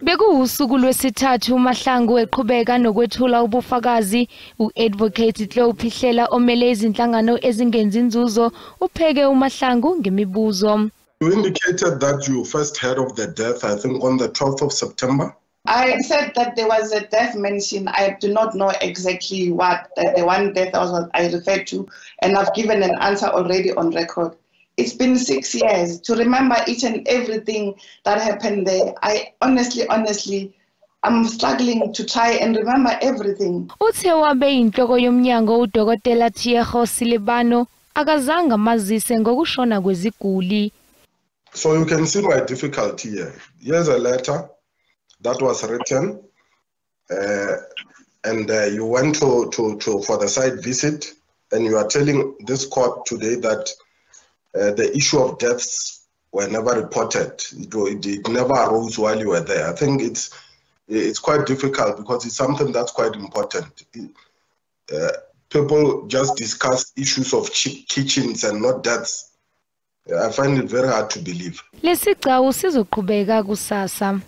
Bekuwusuku lwesithathu uMahlangu eqhubeka nokwethula ubufakazi. U-advocate Hlopihlela omele izinhlangano ezingenzi inzuzo upheke uMahlangu ngemibuzo. You indicated that you first heard of the death, I think, on the 12th of September. I said that there was a death mentioned. I do not know exactly what the one death I referred to, and I've given an answer already on record. It's been 6 years to remember each and everything that happened there. I honestly, I'm struggling to try and remember everything. Uthi wabe inhloko yomnyango uDokotela Thieho Silebano akazange mazise ngokushona kweziguli. So you can see my difficulty here. Here's a letter that was written, and you went to for the site visit, and you are telling this court today that the issue of deaths were never reported. It never arose while you were there. I think it's quite difficult because it's something that's quite important. People just discuss issues of kitchens and not deaths. I find it very hard to believe. Lesigcawu sizoqhubeka kusasa.